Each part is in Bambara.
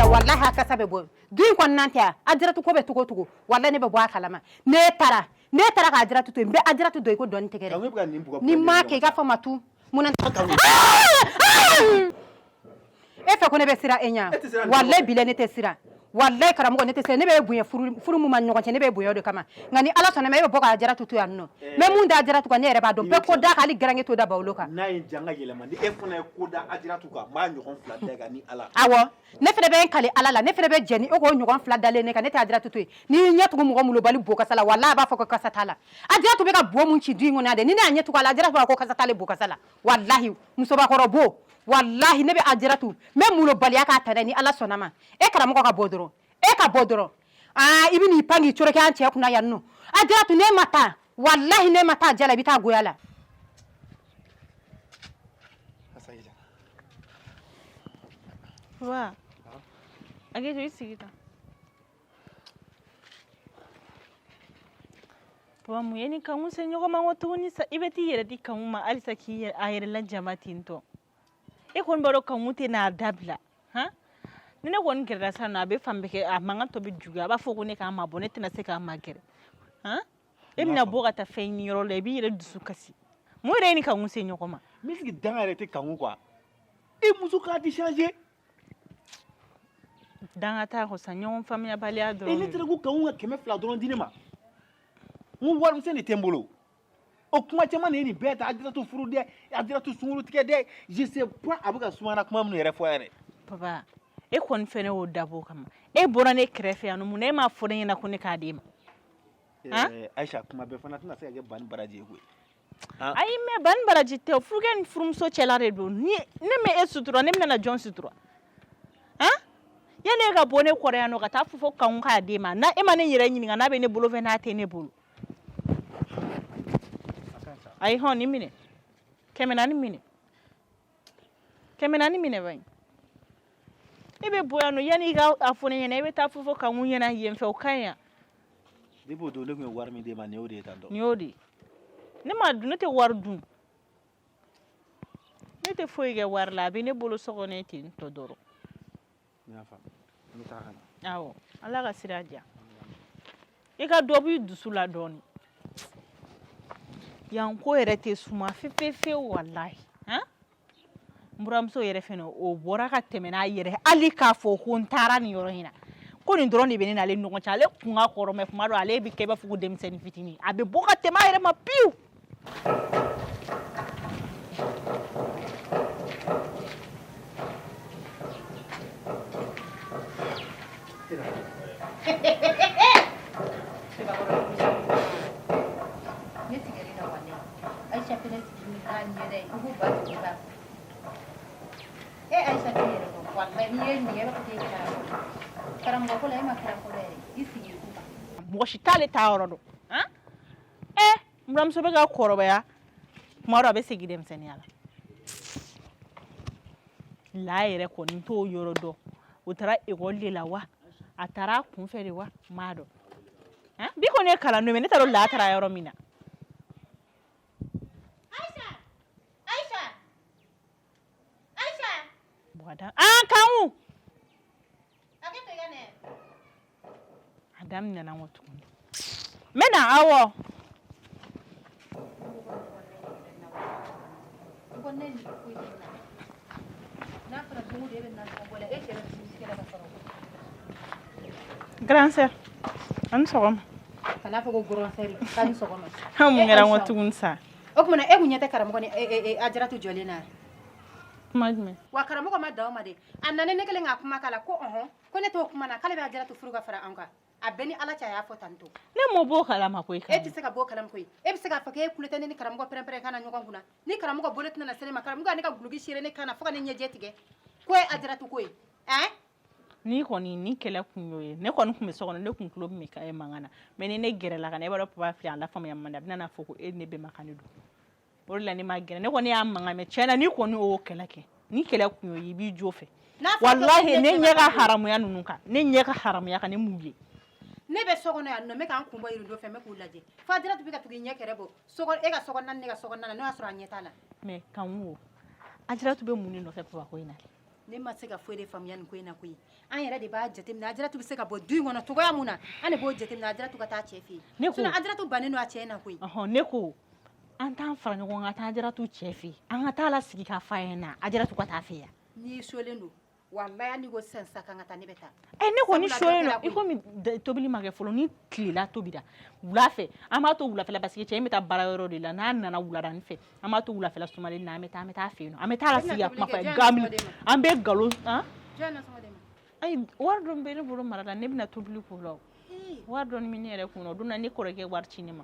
la wallahi haka sabe bo duin kon nanta adratu ko be tugo wallahi ne be bo akalama ne tara ka adratu to be adratu do ko don tegere ni ma ke ga fa matu munan e fa ko ne be sira enya wallahi bile ne te sira wallahi karamugo ne te se ne be buye furu mu man nyoko ne be buye do kama ngani ala sona me be boka adratu to yanno me mun da adratu ko ne re ba do be ko da kali garange to da bawloka na yin janga yelema ni e fona ko da adratu ka ma nyoko fla daga ni ala awo ne fere be kali ala la ne fere be jeni o ko nyoko fla dale ne ka ne te adratu to ni nyatu ko mo mulo bali boka sala wallahi ba fa ko kasatala adratu be ka bo mun ci duingo na de ni na nyatu ko ala adratu ko kasatale boka sala wallahi musoba ko robo wallahi ne be adratu me mulo bali aka tare ni ala sona ma e karamugo ka bodoro ibini pangi chore kan che kuna yanno adratu ne mata wallahi ne mata jala bita goyala asayida wa age to isigita wa mu yani kan mun senyo ma wato ni sa ibeti yere di kan ma alisa ki ayere lan jamatin to e kon baro kan mute na dabla ha nene won gerda sana be fambe ke amanga to be juga ba fogo ne ka ma bonete na se ka ma gere ha emna boga ta feyni yoro le bi re dusu kasi mo re ni ka unse nyoko ma misiki dangare te kangu quoi e musu ka di changer danga ta ko sa nyon famille bali ado e ni tere ku kangu ka keme fla doron dinema mu war mu se ni tembolo o kuma chama ne ni beta adira to furu de adira to sunguru tike de je sais pas abuka sumana kuma mu yere fo yere papa e kon fene o dabo kama e bora ne krefe anu mu ne ma fodin na kuni ka dima Aisha kuma be fana tana sai ga ban baraje ko ai me ban baraje te fugen furum so chelare do ni ne me e sutura ne me na John sutura yene ga bone koreano ka ta fufo kan ka dima na e ma ne yire nyini na be ne bolo fe na te ne bolo ai hon ni mine kemena ni mine bai ebe boyano yani ga afone yana ebe ta fufo kan wunya na yemfe okanya debo do ne ko war mi de ma ne ode tando ni odi ne ma du ne te war du ne te foi ga war la bi ne bolo soko ne tin to doro na fa ni ta han awo ala ga siraja e ga dobu dusula doni yan ko erete suma fefe wallahi muramso yere feno o bora ka temena yere ali ka fo huntara ni yoro hina ko ni drone be ni na le no chale kunga koro me fumaro ale bi keba fugu dem sen fitini abe boka tema yere ma piu Aisha tiri wallahi ni yeba ko karambo ko lay ma karambo lay isi mo shitale tawro do muram so be ga koro ba ya maro be sigi dem sen yala la yere ko ni to yoro do utara e golle la wa atara kun fere wa mado bi ko ne kala no me ne taro la tara yoro mina kamu adam nana wotu mena awo grand sœur an sogom kana fago grand sœur kan sogom hamu ngara wotu unsa okuma e gunyata karam ko ni ajaratu jolina madme wa karamo ko ma dawo ma de annane ne kele nga kuma kala ko ko ne to kuma na kala be ajara to furuga fara anka abeni ala cha ya fotanto ne mo bo kala ma ko e ti se ka bo kala ko e bi se ka fa ke kulete ne karamo ko pere kana nyugo nguna ni karamo ko bolet na sele ma karamo ga ne ka gulugi shire ne kana foka ne nyeje tige ko e ajara to ko ni ko ni kele kunyo ne ko nkum so ne kun club me ka e mangana me ne gere la kana e ba papa fi ala fam yamma na foko e ne be makani do orla ni magene ne ko ni amanga me chena ni ko ni o kelake ni kele kunyo yi bi jofe wallahi ne nyega haramu ya nunuka ne nyega haramu ya kan muye ne be sogono ya no me kan kumba yiru do fe me ko laje fadira to bi ka tugi nyekere bo sogon e ga sogon nan ne ga sogon nan no asura nyetala me kan wo ajira to be muni no fe papa ko ina ne ma se ka foyi de faamuya nin ko in na koyi an yɛrɛ de b'a jateminɛ Ajaratu bɛ se ka bɔ du in kɔnɔ cogoya mun na an de b'o jateminɛ Ajaratu ka taa cɛ fɛ yen sinon Ajaratu bannen don a cɛ in na koyi ne ko an t'an fara ɲɔgɔn kan taa Ajaratu cɛ fɛ yen an ka taa la sigi k'a f'a ɲɛna Ajaratu ka taa fɛ yan n'i solen don wallahi ni ko sisan kan ka taa ne bɛ taa ne ko ni solen don i komi tobili ma kɛ fɔlɔ ni tilela tobira wula fɛ an b'a to wulafɛla parce que cɛ in bɛ taa baara yɔrɔ de la n'a nana wuladanin fɛ an b'a to wulafɛla sumalen na an bɛ taa fɛ yen nɔ an bɛ taa la sigi ka kuma f'a ye an bɛ nkalon ayi wari dɔ bɛ ne bolo mara la ne bɛna tobili k'o la wari dɔ min ne yɛrɛ kun na o don na ne kɔrɔkɛ wari ci ne ma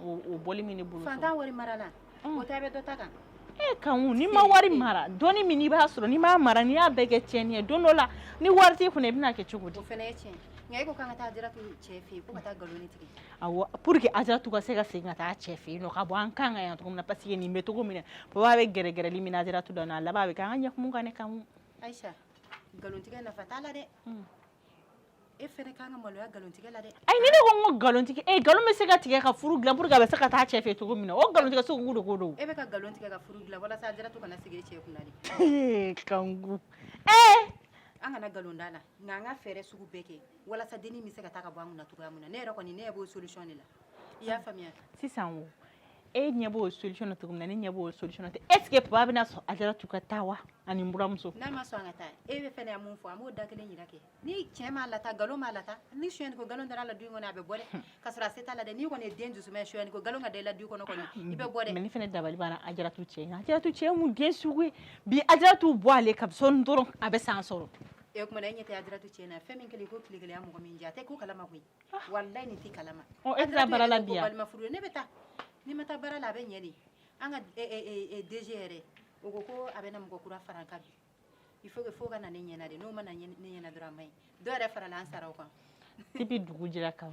o bɔli min ne bolo fantan wari mara la o ta bɛ dɔ ta kan kanku ni ma wari mara dɔɔni min i b'a sɔrɔ ni m'a mara n'i y'a bɛɛ kɛ tiɲɛni ye don dɔ la ni wari t'i kunna i bɛna kɛ cogo di o fana ye tiɲɛ nka e ko k'an ka taa Ajaratu cɛ fɛ yen ko ka taa nkalon tigɛ awɔ pour que Ajaratu ka se ka segin ka taa cɛ fɛ yen nɔ ka bɔ an kan ka yan cogo min na parce que nin bɛ cogo min na baba bɛ gɛrɛgɛrɛli min na Ajaratu dɔn a laban bɛ kɛ an ka ɲɛkumu kan ne kanku Ayisa nkalon tigɛ nafa t'a la dɛ e fɛnɛ kan ka maloya nkalon tigɛ la dɛ ayi ni ne ko n ko nkalon tigɛ nkalon bɛ se ka tigɛ ka furu dilan pour que a bɛ se ka taa cɛ fɛ cogo min na o nkalon tigɛ sugu de ko don e bɛ ka nkalon tigɛ ka furu dilan walasa Ajaratu kana sigi cɛ kunna de kanku an kana nkalon da la nka an ka fɛɛrɛ sugu bɛɛ kɛ walasa dennin bɛ se ka taa ka bɔ an kunna cogoya min na ne yɛrɛ kɔni ne b'o solution de la i y'a faamuya sisan o e ɲɛ b'o solution na cogo min na ne ɲɛ b'o solution na est ce que papa bɛna sɔn Ajaratu ka taa wa ani buramuso n'a ma sɔn an ka taa e bɛ fɛnɛ mun fɔ an b'o da kelen yira kɛ ni cɛ m'a lata nkalon m'a lata ni suyɛni ko nkalon dara la du in kɔnɔ a bɛ bɔ dɛ ka sɔrɔ a se t'a la dɛ n'i kɔni ye den dusuma ye suyɛni ko nkalon ka da i la du kɔnɔ kɔni i bɛ bɔ dɛ mais ne fɛnɛ dabali banna Ajaratu cɛ nka Ajaratu cɛ mun den sugu ye bi Ajaratu bɔ ale ka sɔnni dɔrɔn a bɛ san sɔrɔ e kuma e ɲɛ tɛ Ajaratu cɛ na fɛn min kɛlen ko tile kelen ya mɔgɔ min jɛ a tɛ ko kalama koyi wallahi nin tɛ kalama e tɛ taa baara la bi balima furu ne bɛ taa ni ma taa baara la a bɛ ɲɛ de an ka DG yɛrɛ o ko ko a bɛ na mɔgɔ kura fara an kan bi il faut que fo ka na ne ɲɛna de n'o ma na ne ɲɛna dɔrɔn a ma ɲi dɔw yɛrɛ farala an sara o kan depuis dugu jɛra kan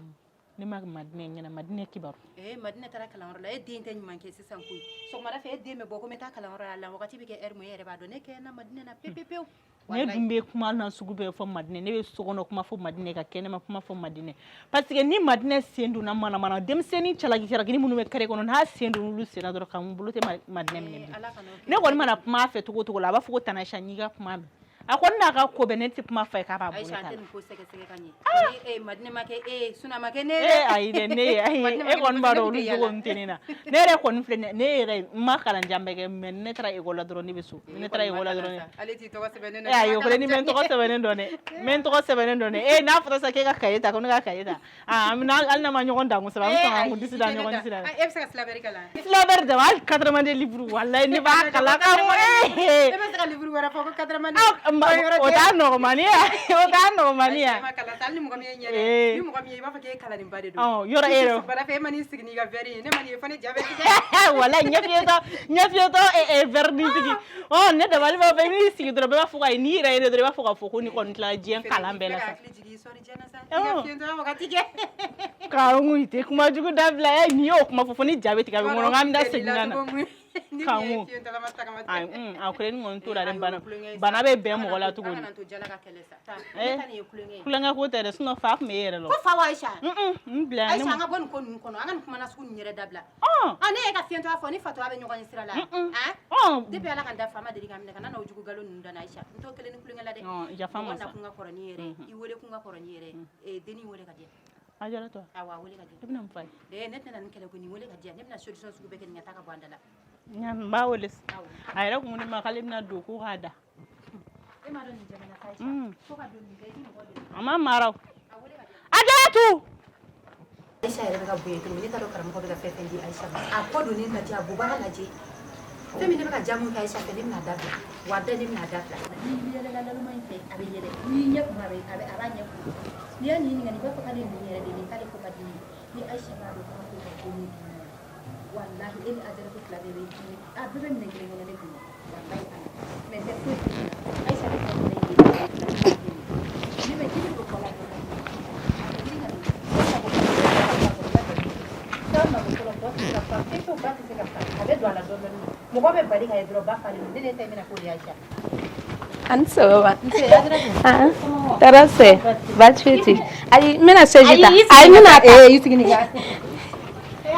ne ma Madinɛ ɲɛna Madinɛ kibaru Madinɛ taara kalanyɔrɔ la e den tɛ ɲuman kɛ sisan koyi sɔgɔmada fɛ e den bɛ bɔ ko n bɛ taa kalanyɔrɔ la wagati bɛ kɛ heure min e yɛrɛ b'a dɔn ne kɛ na Madinɛ na pewu ne dun bɛ kuma na sugu bɛɛ fɔ Madinɛ ne bɛ sokɔnɔ kuma fɔ Madinɛ ka kɛnɛma kuma fɔ Madinɛ parce que ni Madinɛ sen donna mana denmisɛnnin calaki minnu bɛ kare kɔnɔ n'a sen donna olu senna dɔrɔn kan bolo tɛ Madinɛ minɛ ne kɔni mana kuma a fɛ cogo cogo la a b'a fɔ ko Tana Aisa n'i ka kuma mɛn a ko n'a ka ko bɛɛ ne tɛ kuma fɛ k'a b'a bolo ta la ko sɛgɛsɛgɛ ka ɲɛ Madinɛ ma kɛ suna ma kɛ ne ayi dɛ ne ye e kɔni b'a dɔn olu jogo n tɛ ne na ne yɛrɛ kɔni filɛ ne yɛrɛ n ma kalanjan bɛɛ kɛ mais ne taara école la dɔrɔn ne bɛ so ne taara école la dɔrɔn ale t'i tɔgɔ sɛbɛnnen dɔn ayi o kɔni ni bɛ n tɔgɔ sɛbɛnnen dɔn dɛ n bɛ n tɔgɔ sɛbɛnnen dɔn dɛ n'a fɔra sa k'e ka cahier ta ko ne ka cahier ta hali n'a ma ɲɔgɔn dan kosɛbɛ an bɛ sɔn ka kun disi da ɲɔgɔn disi la e bɛ se ka syllabaire kalan syllabaire dama hali 80 livres wallahi ne b'a kalan ka e bɛ se ka livre wɛrɛ fɔ ko 80 o t'a nɔgɔmani ye o t'a nɔgɔmani ye ni mɔgɔ min ye ɲɛdɛ ni mɔgɔ min ye i b'a fɔ k'e kalanni ba de don yɔrɔ e yɛrɛ bara fɛ e ma n'i sigi n'i ka verre ye ne ma n'i ye fɔ ne ja bɛ tigɛ wallahi ɲɛfiyetɔ verre tigi ne dabali b'a fɔ i b'i sigi dɔrɔn bɛɛ b'a fɔ k'a ye n'i yɛrɛ ye dɔrɔn i b'a fɔ k'a fɔ ko ni kɔni tilala diɲɛ kalan bɛɛ la sa kanku i tɛ kuma jugu dabila n'i y'o kuma fɔ ni ja bɛ tigɛ a bɛ ŋɔnɔ k'an bɛ taa segin ka na kanku a kelen ni kɔni t'o la dɛ bana bɛ bɛn mɔgɔ la cogo di kulonkɛ ko tɛ dɛ sinon fa tun bɛ e yɛrɛ la ko fa wa Aisa n bila Aisa an ka bɔ nin ko ninnu kɔnɔ an ka nin kuma nasugu ninnu yɛrɛ dabila ne ye ka fiyɛntɔ fɔ ni fatɔ a bɛ ɲɔgɔn ye sira la depuis Ala ka da fa ma deli ka minɛ ka na n'o jugu nkalon ninnu da na Aisa n t'o kelen ni kulonkɛ la dɛ mɔgɔ na kun ka kɔrɔ ni yɛrɛ i wele kun ka kɔrɔ ni yɛrɛ dennin wele ka di Ajaratu awɔ a wele ka di i bɛna mun fɔ a ye ne tɛna nin kɛlɛ ko nin wele ka di ne bɛna solution sugu bɛɛ kɛ nin ka taa ka bɔ an da la n b'a wele a yɛrɛ kun ko ne ma k'ale bɛna don ko k'a da e m'a dɔn nin jamana ta Aisa fo ka don nin kɛ i ni mɔgɔ de a ma mara Ajaratu Aisa yɛrɛ bɛ ka bonya cogo min ne t'a dɔn karamɔgɔ bɛ ka fɛn fɛn di Aisa ma a kɔ don ne lajɛ a bubaga lajɛ fɛn min ne bɛ ka jamu kɛ Aisa fɛ ne bɛna dabila wa bɛɛ ne bɛna dabila n'i yɛlɛla laluma in fɛ a bɛ yɛlɛ n'i ɲɛ kun a b'a ɲɛ kun n'i y'a ɲininka nin b'a fɔ k'ale nin yɛrɛ de nin k'ale ko ka di ni Aisa b'a dɔn k'an ko ka ko min dun wallahi e ni Ajaratu fila bɛɛ bɛ dun a bɛɛ bɛ minɛ kelen kɔnɔ ne kun wallahi ala mais tɛ foyi Aisa bɛ fɛn min ye ne bɛ jiri dɔ kɔla mɔgɔ bɛ bari ka ye dɔrɔn ba falen ne de tɛ mina ko de Aisa an sababa tara se baasi foyi tɛ ayi n bɛna sɛji ta ayi n bɛna i sigi ni kan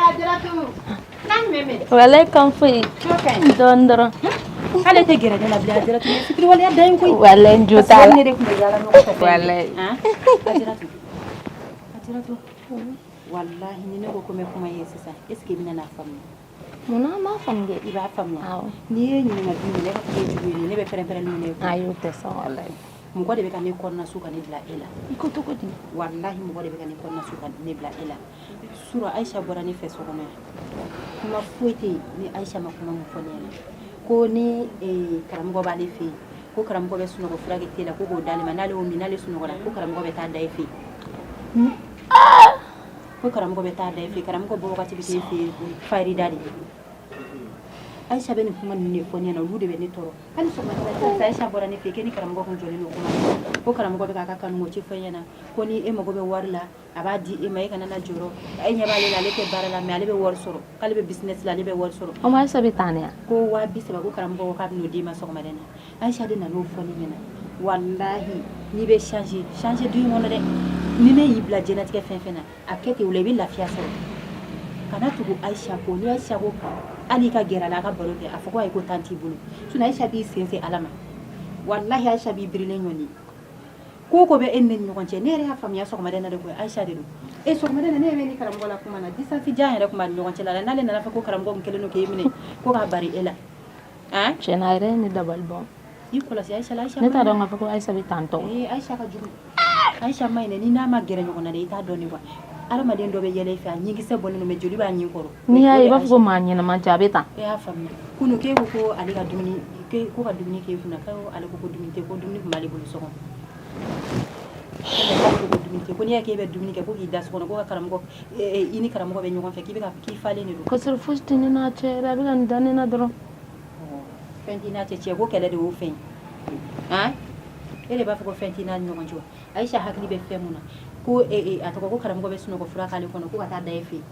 Ajaratu n'an mɛmɛ walayi kan foyi dɔɔnin dɔrɔn k'ale tɛ gɛrɛ ne la bilen Ajaratu mais fitiriwaleya dan ye koyi Wallahi n jo t'a la. parce que ne de tun bɛ yaala ɲɔgɔn fɛ Wallahi. Ajaratu wallahi ni ne ko ko n bɛ kuma ye sisan est ce que i bɛna n'a faamuya Munna an b'a faamu dɛ. i b'a faamuya Awɔ. n'i ye ɲininkali min ne ka kɛ jugu ye ne bɛ pɛrɛn-pɛrɛnni minɛ Ayi o tɛ sɔn wallahi. mɔgɔ de bɛ ka ne kɔnɔna su ka ne bila e la I ko cogo di? wallahi mɔgɔ de bɛ ka ne kɔnɔna su ka ne bila e la sura Aisha bɔra ne fɛ so kɔnɔ yan kuma foyi tɛ yen ni Aisha ma kuma min fɔ ne ɲɛna ko ni karamɔgɔ b'ale fɛ yen ko karamɔgɔ bɛ sunɔgɔ furakɛ te la ko k'o d'ale ma n'ale y'o min n'ale sunɔgɔra ko karamɔgɔ bɛ taa da e fɛ yen ko karamɔgɔ bɛ taa da e fɛ yen karamɔgɔ bɔ wagati bɛ k'e fɛ yen farida de Aisha bɛ nin kuma ninnu de fɔ ne ɲɛna olu de bɛ ne tɔɔrɔ hali sɔgɔmada Aisha bɔra ne fɛ yen k'e ni karamɔgɔ kun jɔlen don kuma na ko karamɔgɔ bɛ k'a ka kanu ci fɔ ɲɛna ko ni e mago bɛ wari la a b'a di e ma e kana na jɔrɔ e ɲɛ b'ale la ale tɛ baara la mais ale bɛ wari sɔrɔ k'ale bɛ business la ale bɛ wari sɔrɔ O ma Aisha bɛ taa ne ya? ko 30.000 ko karamɔgɔ ko k'a bɛ n'o d'i ma sɔgɔmada in na Aisha de nan'o fɔ ne ɲɛna wallahi n'i bɛ changer du in kɔnɔ dɛ ni ne y'i bila diɲɛlatigɛ fɛn fɛn na a kɛ ten o la i bɛ lafiya sɔrɔ kana tugu Aisha ko ni Aisha ko hali i ka gɛrɛ a la a ka baro kɛ a fɔ ko ayi ko temps t'i bolo sinon Aisha b'i sense Ala ma wallahi Aisha b'i birilen ɲɔni ko ko bɛ e ni ɲɔgɔn cɛ ne yɛrɛ y'a faamuya sɔgɔmada in na de ko Aisha de don sɔgɔmada in na ne bɛ ni karamɔgɔ la kuma na distance jan yɛrɛ kuma ni ɲɔgɔn cɛ la n'ale nana fɔ ko karamɔgɔ min kelen don k'e minɛ ko k'a bari e la Tiɲɛna a yɛrɛ ye ne dabali ban. i kɔlɔsi Aisha la Aisha Ne t'a dɔn k'a fɔ ko Aisha bɛ tan tɔ. Aisha ka jugu Aisha ma ɲinɛ ni n'a ma gɛrɛ ɲɔgɔn na dɛ i t'a dɔn ne wa adamaden dɔ bɛ yɛlɛ i fɛ a ɲinkisɛ bɔnnen don mais joli b'a ɲin kɔrɔ N'i y'a ye i b'a fɔ ko maa ɲɛnama cɛ a bɛ tan. e y'a faamuya kunu k'e ko ko ale ka dumuni ko ka dumuni k'e kunna ko ale ko dumuni tɛ ko dumuni tun b'ale bolo so kɔnɔ ko n'i y'a k'e bɛ dumuni kɛ ko k'i da so kɔnɔ ko ka karamɔgɔ i ni karamɔgɔ bɛ ɲɔgɔn fɛ k'i falen de don Kosɔrɔ fosi tɛ ne n'a cɛ yɛrɛ a bɛ ka nin da ne na dɔrɔn. fɛn t'i n'a cɛ ko kɛlɛ de y'o fɛn ye e de b'a fɔ ko fɛn t'i n'a ni ɲɔgɔn cɛ Aisha hakili bɛ fɛn mun na ko a tɔgɔ ko karamɔgɔ bɛ sunɔgɔ fura k'ale kɔnɔ ko ka taa da e fɛ yen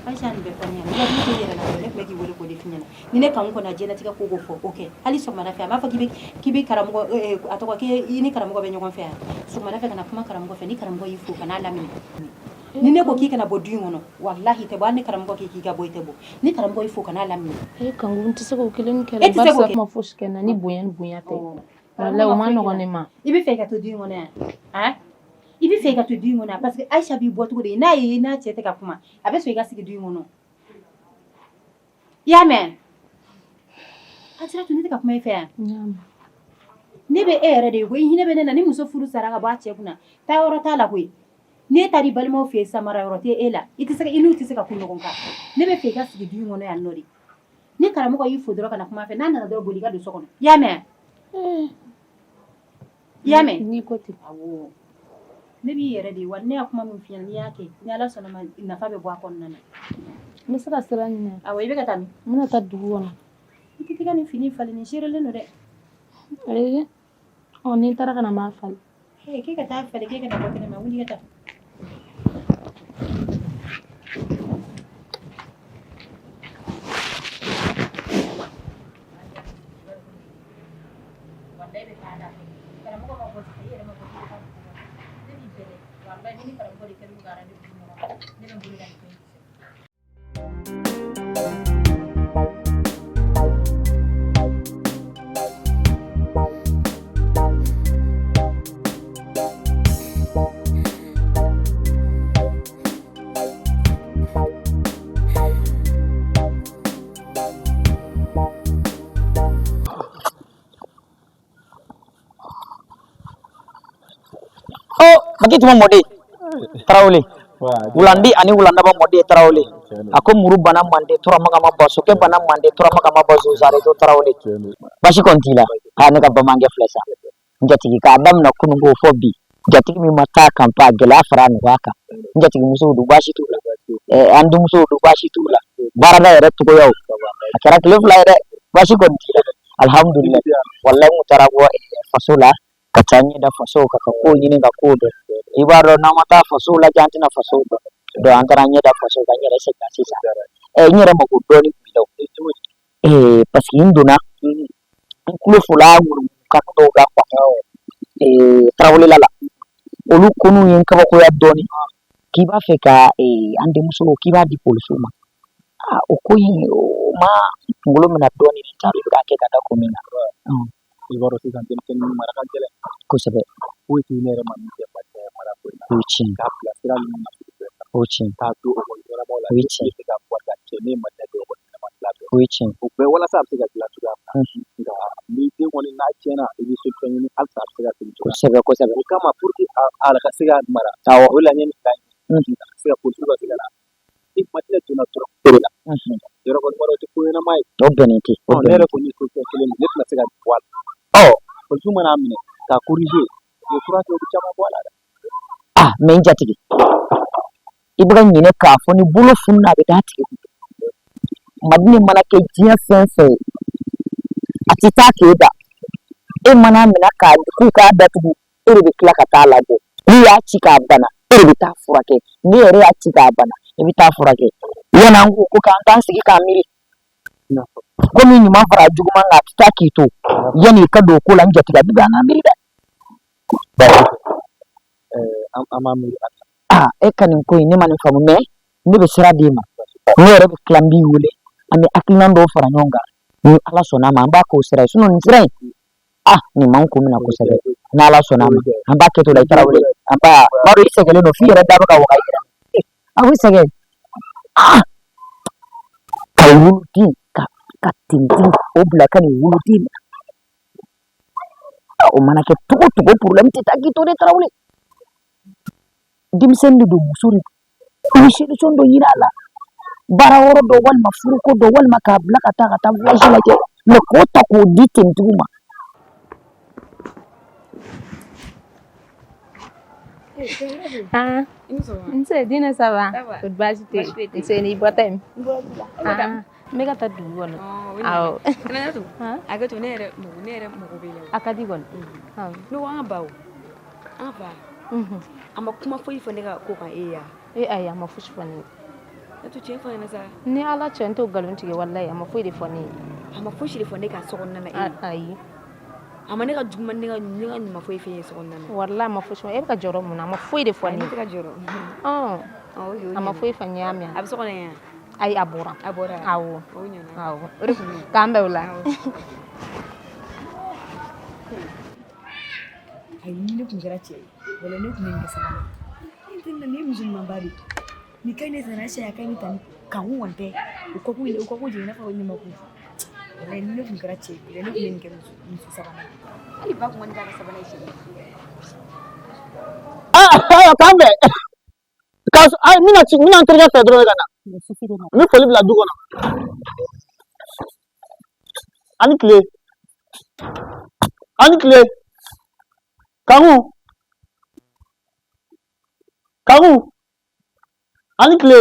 Aisha nin bɛ fɔ ne ɲɛna ne tɛ yɛrɛ la ne tun bɛ k'i wele k'o de f'i ɲɛna ni ne kan kɔnɔ diɲɛlatigɛ ko ko fɔ o kɛ hali sɔgɔmada fɛ a b'a fɔ k'i bɛ karamɔgɔ a tɔgɔ k'i ni karamɔgɔ bɛ ɲɔgɔn fɛ yan sɔgɔmada fɛ kana kuma karamɔgɔ fɛ ni karamɔgɔ y'i fo kan'a laminɛ ni ne ko k'i kana bɔ du in kɔnɔ wallahi tɛ bɔ hali ni karamɔgɔ k'i ka bɔ i tɛ bɔ ni karamɔgɔ y'i fo kan'a laminɛ Kanku n tɛ se k'o kelen kɛlɛ barisa kuma fosi kɛ n na ni bonya tɛ wallahi o ma nɔgɔn ne ma. I bɛ fɛ ka to du in kɔnɔ yan i bɛ fɛ ka to du in kɔnɔ yan parce que Aisha b'i bɔ cogo de n'a ye n'a cɛ tɛ ka kuma a bɛ sɔn i ka sigi du in kɔnɔ i y'a mɛn Ajaratu ne tɛ ka kuma i fɛ yan ne bɛ e yɛrɛ de ye koyi hinɛ bɛ ne na ni muso furu sara ka bɔ a cɛ kunna taa yɔrɔ t'a la koyi n'e taara i balimaw fɛ yen samara yɔrɔ tɛ e la i n'u tɛ se ka kun ɲɔgɔn kan ne bɛ fɛ i ka sigi du in kɔnɔ yan nɔ de ni karamɔgɔ y'i fo dɔrɔn ka na kuma fɛ n'a nana dɔrɔn boli i ka don so kɔnɔ i y'a mɛn i y'a mɛn n'i ko ten awɔ ne b'i yɛrɛ de ye wa ne y'a kuma min f'i ɲɛna n'i y'a kɛ ni Ala sɔnna ma nafa bɛ bɔ a kɔnɔna na n bɛ se ka sira ɲini awɔ i bɛ ka taa min n bɛna taa dugu kɔnɔ i tɛ t'i ka nin fini falen nin seerelen don dɛ ayi ni n taara ka na n b'a falen k'e ka taa falen k'e ka na bɔ kɛnɛma wuli ka taa Bagi cuma mode Tarawele Wulandi ani Wulanda ba mode Tarawele ako muru bana mande tora magama baso ke bana mande tora magama baso sare to Tarawele bashi kontila ne ka bamange flesa njati ka adam na kunu go fobi jati mi mata kampa gela fara ni waka njati muso du bashi tula andu muso du bashi tula barada yare to yaw akara kile fly re bashi kontila alhamdulillah wallahi mutarago fasola katanya da faso ka ko yini ga kodo ibaro na mata faso la janti na faso do antaranya da faso ga nyere se ka sisa nyere ma ko doni bilaw parce que induna kulo fula nguru ka to ga kwa Tarawele lala olu kunu yin ka ko ya doni ki ba fe ka ande muso ki ba di polsuma o ko yin ma ngolo mina doni ni taru ka ke kata ko mina ibaro si kan ten mara kan tele ko sebe ko ti ne ma mi te patte mara ko na uchi ka pla sira ni na uchi ta do ko ora mola uchi ti ka kwa ta ke ne ma ta do ko na ma la do uchi ko be wala sa ti ka la tu ga ni te woni na chena ibi su kan ni al sa ti ga ti ko sebe ko kama purti ala ka siga mara awo wala ni ka siga ko su ga siga la ik matla tuna tro la yoro ko maro ti ko na mai o beneti o ne re ko ni ko ke le ni na siga wal oh ko su mana amine ka corriger yo kura to bi chama wala men jatigi ibra nyine ka fo ni bulu funna be datigi madini mana ke jiya sense atita ke da e mana mina ka ku ka datugu iri bi kla ka ta lago ni ya ci ka bana iri bi ta furake ni ere ya ci ka bana ibi ta furake yana ngu ko kan sigi ka miri ko mi ni ma fara juguma na ta kito yani ka do ko lan jatiga biga na miri da amami e kanin ko ni man famu me ni be sira de ma ni ere bi klambi wule ami akinan do fara nyonga ni ala sona ma ba ko sira suno ni sira ni man ko mina ko sebe na ala sona ma amba keto da tarawle amba baro isegele no fi ere da ba ka wa ira awu sege ka wuluti ka tintin o bla kan wuluti o mana ke tuko problem ti ta kito de tarawle dimsen du musuri ni shi do chondo yira la bara woro do wal mafuru ko do wal makabla kata voyage la ke le ko ta ko ditem tuma Nse dina saba good basite nse ni botem mega ta du wono aw kana to aga to nere mo be yawo akadi gon no wa bawo aba ama kuma foi fo nega ko kan ay ama fushi fani to che fo na sa ni ala chento galon tige wallahi ama foi de fani ama fushi de fo nega so na ay ama nega juma nega ma foi fe so na wallahi ama fushi e ka joro mun ama foi de fani ka joro ama foi fanya mi ab so na ay abura awo awo kambe wala ay ni ko gara ce wala ne ko ne ga sama tin ne musulman bari ni kai ne sana shi ya kai mutane kan wonte ko ko je na fa wani mako wala ne ko gara ce wala ne ko ne ga musu sabana ali ba ko wani ga sabana shi kambe kaso ay mina antorga Pedro gana mi foli bla dugo na ani clé kangu ani clé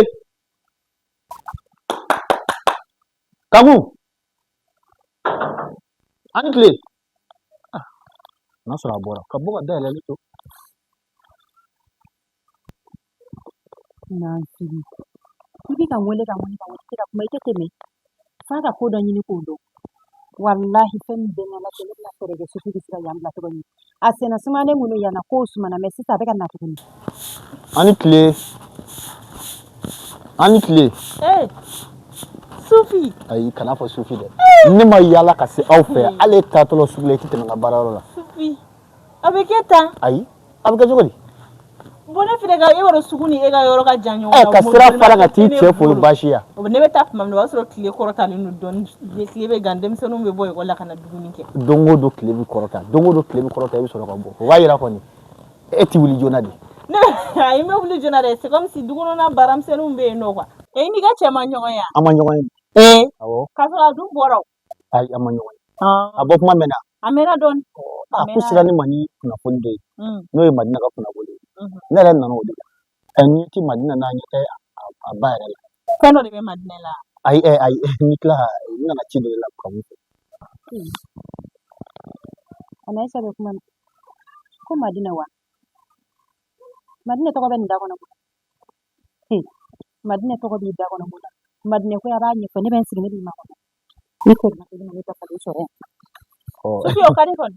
kangu ani clé na sura bora ka boga da lele to na siri kibi kan wele kira kuma ite teme fada ko don yini ko do wallahi fen de na ke na fere ge sufi sira yam la to ni asena sumane munu yana ko sumana me sita daga na to ni ani clé Sufi ay kana fa sufi de ni ma yala ka se aw fe ale ta to lo sugle ti tena bararo la Sufi abeketa ay abga jogoli bona firega e waro suguni e ga yoro ka janyo ka sira fara ga ti che fo bashiya ne be tap mam no wasro kile korota ni don kile be gandem sonu be boy wala kana duguni ke dongo do kile bi korota e so ko bo wa yira ko ni e ti wuli jonadi ne ay me wuli jonade c'est comme si dugono na baram senu be no kwa e ni ga chema nyogo ya amanyo awo ka so adu boro ay amanyo abo kuma mena amena don akusira ni mani kuna fonde no e madina ka kuna bole na ran no de ani ti madina na nya kai abare la kano de be madina la ay ni kla ina na chide la ko ana isa be kuma ko madina to ko ben da ko na madina to ko bi da ko na madina ko ya ba ni ko ne ben sigine bi ma ko ni ko na ni ta fa so Sufi okadi kon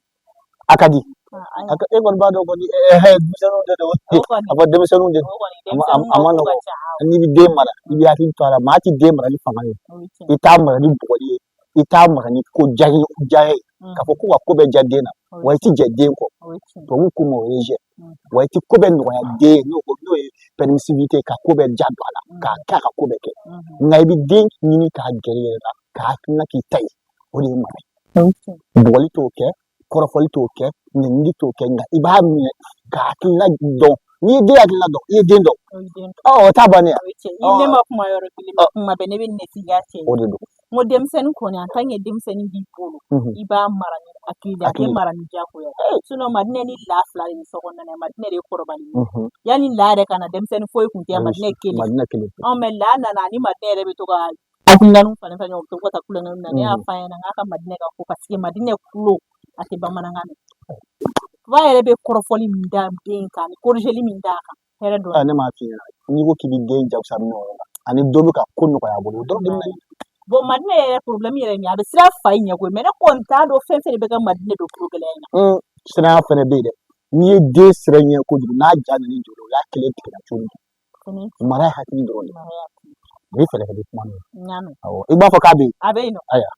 akadi aka e gon ba do ko ni misanu de do aba de misanu de amano ni bi de mara bi ya tin tara ma ti de mara ni fanga ni ita mara ni bodi ita mara ni ko jahi ka fo ko be jade na wa ti jade ko to wu ku mo reje wa ti ko be no ya de no permissivité ka ko be jadwala ka ko be ke ngai bi de ni ka gere na ka na ki tai o ni mara boli to ke korofoli to ke ndi to ke nga iba mi ka kila do ni de akila do ye de do ta bane ile ma kuma yoro kile kuma bene bin nesi yace o de do mo dem sen ko ni antanye dem sen bi polo iba mara ni akida de mara ni jako ya suno madne ni la fla ni so konna ne madne re korobali yani la de kana dem sen foy kun ya madne kele on me la na ni madne re be to ga akunganu fane fane to ko ta kula na ni afa na ngaka madne ka ko parce que madne kulo ati bamana ngane va ere be korofoli minda den kan korjeli minda kan here do ne ma fi ni ko ki bi de jab sam no ani do ka kunu ko ya bo do bo madne ere problem ere mi abe sira fay nya ko mena konta do fen fen be ga madne do problem na sira fene be de ni de sira nya ko du na ja ni do ya kele ti na churu mara ha ti do ni fele be kuma no nyano igba fo ka be abe no aya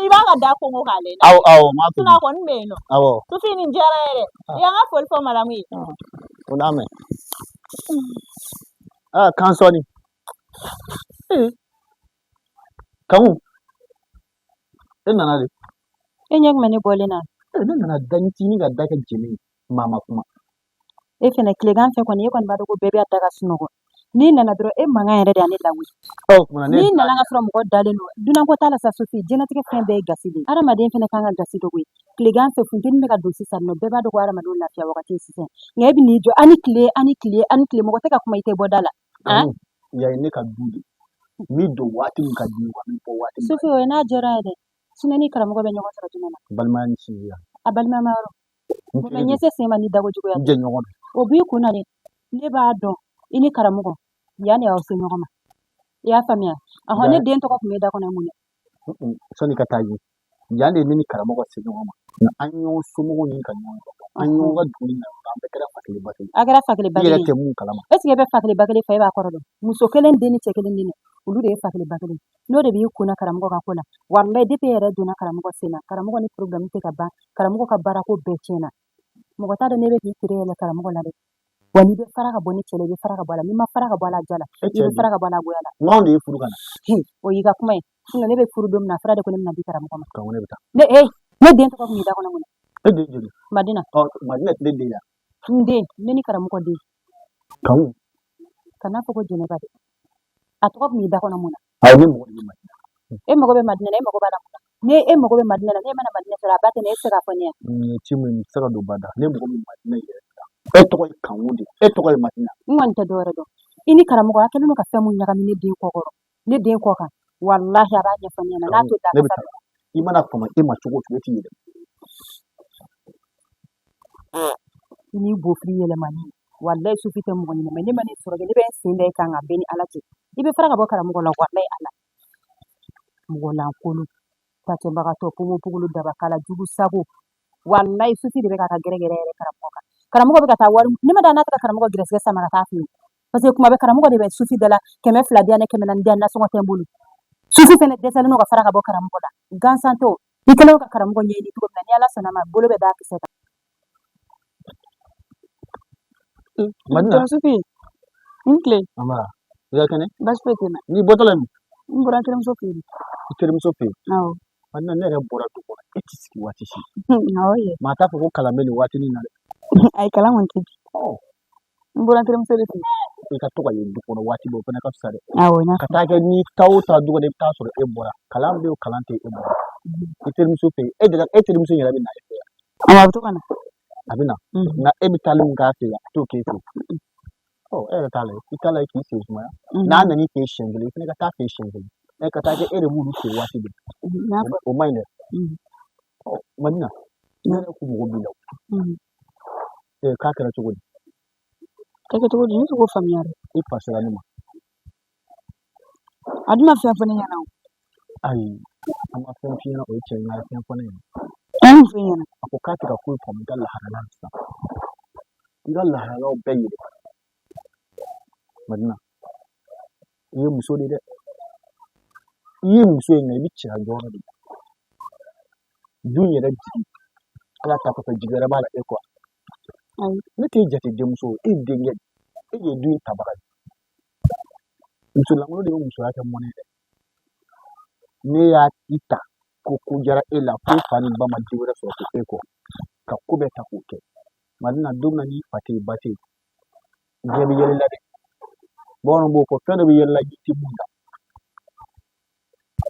iba ga da ko ngo kale na aw ma ko tuna ko nbe no tu fini njara ere ya nga fol fo mara mi una me kan so ni kamu ina na de enyak mane bole na ina na danti ni ga daga jimi mama kuma fene klegan fe ko ni kon ba do ko bebe ataga suno ko ni nana dro manga yere da ni lawi ni nana ga from ko dale no duna ko tala sa sofi genetic fen be gasidi ara maden fene kanga gasido ko klegan fe funtin me ga dosi sanno be ba do ko ara madon lafiya wakati sisen ngebi ni jo ani kle mo ko teka kuma ite bodala ya ni ka dudu mi do wati ka di wa mi po wati sofi o na jera de sunani karamo go be nyogo tara tunana balman ci ya abalma maro mo nyese sema ni dago jugo ya je nyogo obi kuna ne le ba do ini karamo go yani ya osi nyogo ma ya famia ahone den to ko me da ko na mun so ni kataji yande ni karamo go se nyogo ma na anyo sumo ni kan nyogo anyo ga duni na ba kera fakili bakili agara fakili bakili yele te mun kalama eske be fakili bakili fa ba korodo muso kelen deni chekelen deni ulu de fakili bakili no de bi kuna karamo go ka kula wallahi de pere duna karamo go sena karamo go ni problem te ka ba karamo go ka bara ko be chena mo go ta de nebe ki kire le karamo go la de wani be fara ka boni chele be fara ka bala mi ma fara ka bala jala be fara ka bala goyala ngawde e furu kana o yiga kuma sino nebe furu dum na fara de ko ni na bi karamo go ma ka woni beta ne ne den to ko mi da ko na mun de jeri madina madina de ya nde neni karamo go de kamu kana ko jene ba de atoko mi da ko na mun awni mo ni madina mo go be madina ne mo go bala ne mo go be madina ne mana madina sara bate ne sara ko ne ni timu ni sara do bada ne mo go madina ye to ko kanwudi to ko madina ngwan ta dore do ini karamo go akelo no ka femu nyaga mi ne de ko goro ne de ko kan wallahi aba nya fanya na to da ka sara imana kuma ima chugo chuti ye ini bo free yele mani wallahi su fite mo ni me mani soro ge be sinde kan abeni alaje ibe fara ka bo karamo go la wallahi ala mo la kolu ta te baga to pumu pugulu daba kala jugu sago wallahi su fite be ka gere karamo be ka ta waru ni ma da na ta karamo go gire se sama ta fi parce que kuma be karamo go de be su fite dala keme fla dia ne keme nan dia na so ngote mbulu su fite ne desal no go fara ka bo karamo go da gansanto ikelo ka karamo go nyeni to na ni ala sana ma bolo be da ki seta madina sufi inkle amara ya kene bas petina ni botolam ngura kirim sofi aw madina ne re bora to ko etisi wati shi aw ye mata ko kalameli wati ni na ay kalaman ki ngura kirim sofi ka to ko ye ko wati bo kana ka sare aw na ka ta ke ni tawta dugo de ta so e bora kalambe o kalante e bora iterim sofi e de iterim so yara bi na e aw to kana abina na ebitalum gafe ya to ke to tale itala ki se suma na na ni ke shengele ne ka ta ke shengele e ka ta ke ere mu ke wati bi o mine madina ne ku mo bi law ka kara to godi ni ko familiar e pasara ni ma aduma fe fone yana ai amma fe fi na o che na fe fone muso ɲɛna a ko k'a tɛ ka foyi faamu i ka lahalaya la sisan i ka lahalayaw bɛɛ yɛlɛ Madina i ye muso de dɛ i ye muso ye nka i bɛ cɛya jɔyɔrɔ de la du yɛrɛ jigi ala ta kɔfɛ jigi wɛrɛ b'a la e kɔ ne t'e jate denmuso ye e denkɛ e ye du in tabaga ye musolankolon de bɛ musoya kɛ mɔnɛ dɛ ne y'a i ta ko ko jara e la ko fa ni ba ma den wɛrɛ sɔrɔ ko e kɔ ka ko bɛɛ ta k'o kɛ Madina don min na n'i fa tɛ yen ba tɛ yen diɲɛ bɛ yɛlɛ la dɛ bamananw b'o fɔ fɛn dɔ bɛ yɛlɛ la ji tɛ mun na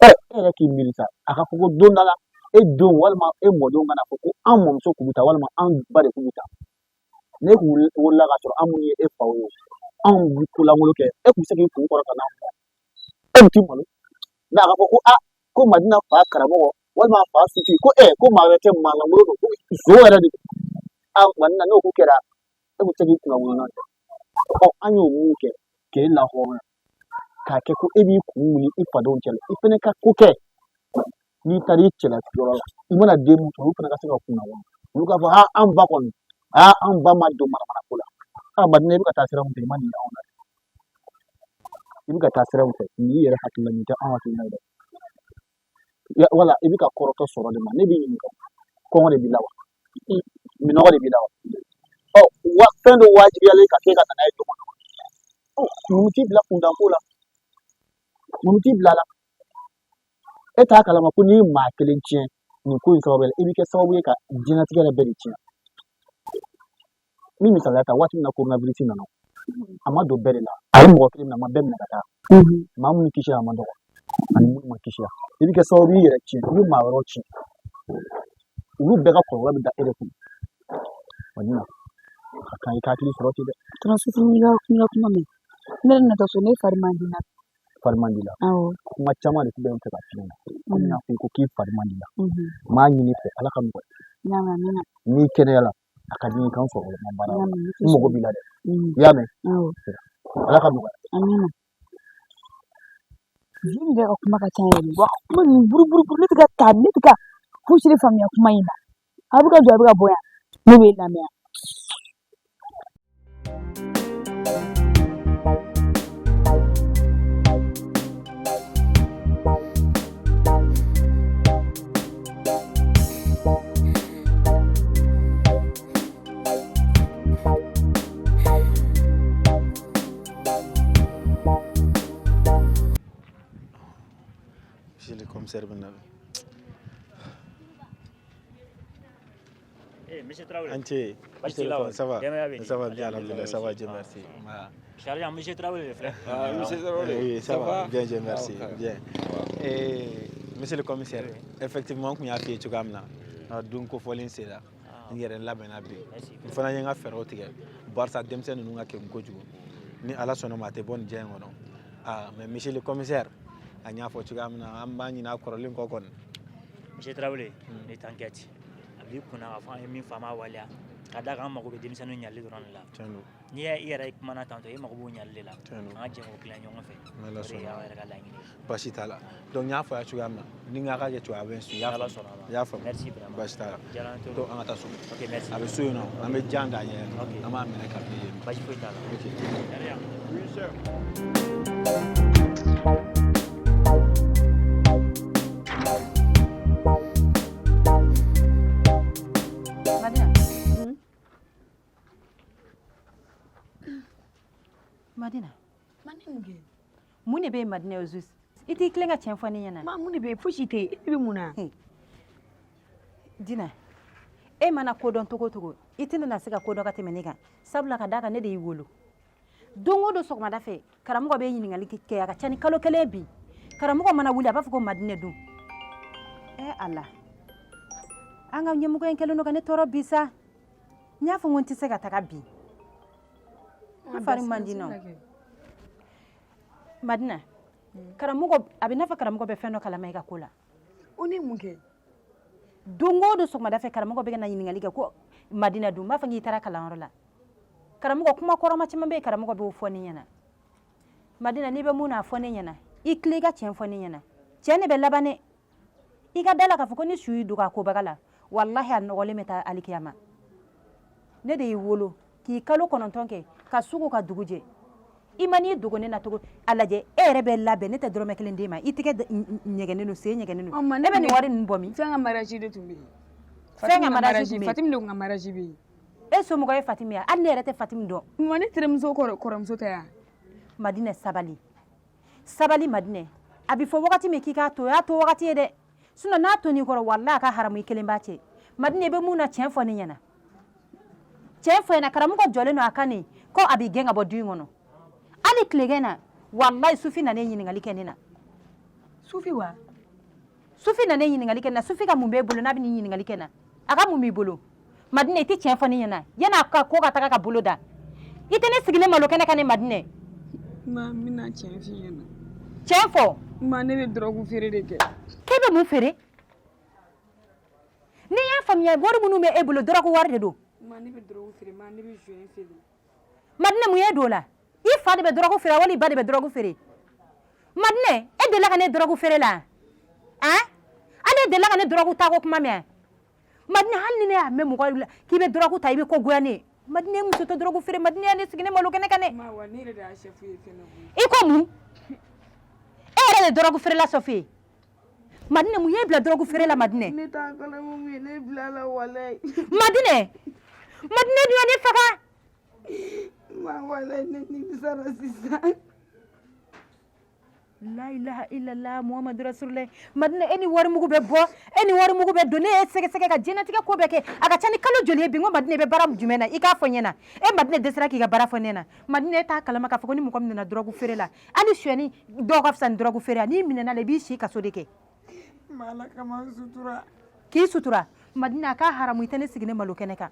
e yɛrɛ k'i miiri sa a ka fɔ ko don dɔ la e denw walima e mɔdenw kana fɔ ko an mɔmuso kun bɛ taa walima an ba de kun bɛ taa ne kun wolola k'a sɔrɔ an minnu ye e faw ye anw bɛ ko lankolon kɛ e kun bɛ se k'i kun kɔrɔ ka na e kun tɛ malo nka a ka fɔ ko ko Madina fa karamɔgɔ walima fa sufi ko ko maa wɛrɛ tɛ maa lankolon don ko zo yɛrɛ de Madina n'o ko kɛra e kun tɛ se k'i kun wolo n'a tɛ an y'o mun kɛ k'e lahɔrɔnya k'a kɛ ko e b'i kun wuli i fadenw cɛla i fana ka ko kɛ n'i taara i cɛlasigiyɔrɔ la i mana den mun sɔrɔ olu fana ka se ka kunna wolo olu k'a fɔ an ba kɔni an ba ma don maramana ko la Madina i bɛ ka taa sira min fɛ i ma nin anw na i bɛ ka taa sira min fɛ nin yɛrɛ hakilila nin tɛ anw hakilina ye dɛ wala i bɛ ka kɔrɔtɔ sɔrɔ de ma ne b'i ɲininka kɔngɔ de b'i la wa minɔgɔ de b'i la wa fɛn dɔ wajibiyalen ka kɛ ka na n'a ye tɔgɔ numu t'i bila kundanko la numu t'i bila la e t'a kalama ko n'i ye maa kelen tiɲɛ nin ko in sababu la i bɛ kɛ sababu ye ka diɲɛlatigɛ yɛrɛ bɛɛ de tiɲɛ min misaliya ta waati min na coronavirus nana a ma don bɛɛ de la a ye mɔgɔ kelen minɛ a ma bɛɛ minɛ ka taa maa minnu kisi a ma dɔgɔ ani minnu ma kisi i bɛ kɛ sababu y'i yɛrɛ tiɲɛ i bɛ maa wɛrɛw tiɲɛ olu bɛɛ ka kɔlɔlɔ bɛ da e de kun Madina a kan i ka hakili sɔrɔ ten dɛ Transisi n'i ka kuma mɛn ne yɛrɛ natɔ so ne fari man di la fari man di la kuma caman de bɛ n fɛ ka f'i ɲɛna ko n y'a fɔ i ko k'i fari man di la n m'a ɲini fɛ ala ka nɔgɔya n'i kɛnɛyala a ka di n kan sɔrɔ ma baara la n mago b'i la dɛ i y'a mɛn ala ka nɔgɔya Jini bɛ ka kuma ka ca yɛrɛ wa kuma nin buruburu ne tɛ ka taa ne tɛ ka fosi de faamuya kuma in na a bɛ ka jɔ a bɛ ka bɔ yan ne bɛ lamɛn Monsieur Traoré. Entier. Ça va bien, alhamdoulilah, ça va, Dieu merci. Charles, Monsieur Traoré, le frère. Monsieur Traoré. Oui, ça va, bien, Dieu merci. Bien. Et monsieur le commissaire, effectivement, il y a fait du gamna. Donc, il faut l'insérer là. Il y a là, ben abi. Il faut n'aller à faire autre chose. Barça demsen nous a quelque chose. Ni à la sonne maté bonne bien ou non. Mais monsieur le commissaire, il y a fait du gamna. Ambani na korolin kokon. Monsieur Traoré, ne t'inquiète. Abi kuna afan min fama waliya ka da kan mako be denmisɛnninw ɲali dɔrɔn de la n'i y'i yɛrɛ kumana tantɔ i mako b'o ɲali de la an ka jɛ k'o dilan ɲɔgɔn fɛ o de y'aw yɛrɛ ka laɲini basi t'a la donc n y'a fɔ a ye cogoya min na ni n ka kɛ cogoya bɛ su i y'a faamu merci vraiment basi t'a la donc an ka taa so ok merci a bɛ so yen nɔ an bɛ jan d'a ɲɛ an b'a minɛ ka bin yen basi foyi t'a la ok oui sir Madina. Mun de bɛ Madina o zus? I t'i tilen ka tiɲɛ fɔ ne ɲɛna. Mun de bɛ fosi tɛ yen i bɛ mun na? Dina, e mana kodɔn togo togo i tɛna na se ka kodɔn ka tɛmɛ ne kan sabula ka d'a kan ne de y'i wolo. Don o don sɔgɔmada fɛ karamɔgɔ bɛ ɲininkali kɛ a ka ca ni kalo kelen bi. Karamɔgɔ mana wuli a b'a fɔ ko Madina dun. Ala. An ka ɲɛmɔgɔ in kɛlen don ka ne tɔɔrɔ bi sa. N y'a fɔ n ko n tɛ se ka taga bi. N fari man di nɔ. Madina, karamɔgɔ a bɛ n'a fɔ karamɔgɔ bɛ fɛn dɔ kalama i ka ko la. O ni mun kɛ? Don o don sɔgɔmada fɛ karamɔgɔ bɛ ka na ɲininkali kɛ ko Madina dun n b'a fɔ k'i taara kalanyɔrɔ la. Karamɔgɔ kuma kɔrɔma caman bɛ yen karamɔgɔ b'o fɔ ne ɲɛna. Madina n'i bɛ mun na a fɔ ne ɲɛna i tilen i ka tiɲɛ fɔ ne ɲɛna. Tiɲɛ de bɛ laban dɛ. I ka da la k'a fɔ ko ni su y'i dogo a kobaga la wallahi a nɔgɔlen bɛ taa alikiyama ne de y'i wolo k'i kalo 9 kɛ ka sugu ka dugu jɛ i ma n'i dogo ne na cogo a lajɛ e yɛrɛ bɛ labɛn ne tɛ dɔrɔmɛ 1 d'e ma i tɛgɛ ɲɛgɛnnen don sen ɲɛgɛnnen don ne bɛ nin wari ninnu bɔ min fɛn ka mariage de tun bɛ yen fɛn ka mariage tun bɛ yen Fatimi de kun ka mariage bɛ yen e somɔgɔ ye Fatimi ya hali ne yɛrɛ tɛ Fatimi dɔn ma ne terimuso kɔrɔmuso tɛ yan Madinɛ sabali sabali Madinɛ a bɛ fɔ wagati min k'i k'a to o y'a to wagati ye dɛ sinon n'a to n'i kɔrɔ wallahi a ka haramu i kelen b'a cɛ Madinɛ i bɛ mun na tiɲɛ fɔ ne ɲɛna tiɲɛ fɔ ɲɛna karamɔgɔ jɔlen don a kan nin ko a b'i gɛn ka bɔ du in kɔnɔ hali tilekɛ na wallahi Sufi nana ɲininkali kɛ ne na Sufi wa Sufi nana ɲininkali kɛ ne na Sufi ka mun b'e bolo n'a bɛ nin ɲininkali kɛ na a ka mun b'i bolo Madinɛ i tɛ tiɲɛ fɔ ne ɲɛna yan'a ka ko ka taga ka bolo da i tɛ ne sigilen malo kɛnɛ kan ne Madinɛ ma n bɛna tiɲɛ f'i ɲɛna tiɲɛ fɔ ma ne bɛ drogue feere de kɛ k'e bɛ mun feere ne y'a faamuya wari minnu bɛ e bolo drogue wari de don ma ne bɛ drogue feere ma ne bɛ joint feere Madinɛ mun ye don la i fa de bɛ drogue feere wali i ba de bɛ drogue feere Madinɛ e delila ka ne drogue feere la ale delila ka ne drogue ta ko kuma mɛn Madinɛ hali ni ne y'a mɛn mɔgɔ la k'i bɛ drogue ta i bɛ ko goya ne ye Madinɛ muso tɛ drogue feere Madinɛ ya ne sigi ne malo kɛnɛ kan ne ma wa ne yɛrɛ de y'a chef ye fɛn na i ko mun e yɛrɛ de drogue feere la Sɔfi Madinɛ mun y'e bila drogue feere la Madinɛ ne t'a kalama mun ye ne bila la walayi Madinɛ dun ye ne faga ma walayi ne nimisara sisan La ilaha illallah Muhammadu Rasulullah Madinɛ e ni wari mugu bɛ bɔ e ni wari mugu bɛ don ne ye sɛgɛsɛgɛ ka diɲɛlatigɛ ko bɛɛ kɛ a ka ca ni kalo joli ye bi n ko Madinɛ bɛ baara jumɛn na i k'a fɔ n ɲɛna e Madinɛ dɛsɛra k'i ka baara fɔ ne ɲɛna Madinɛ e t'a kalama k'a fɔ ko ni mɔgɔ min nana drogue feere la hali suyɛni dɔw ka fisa ni drogue feere a n'i minɛna la i b'i si kaso de kɛ ma Ala kama sutura k'i sutura Madinɛ a ka haramu i tɛ ne sigi ne malo kɛnɛ kan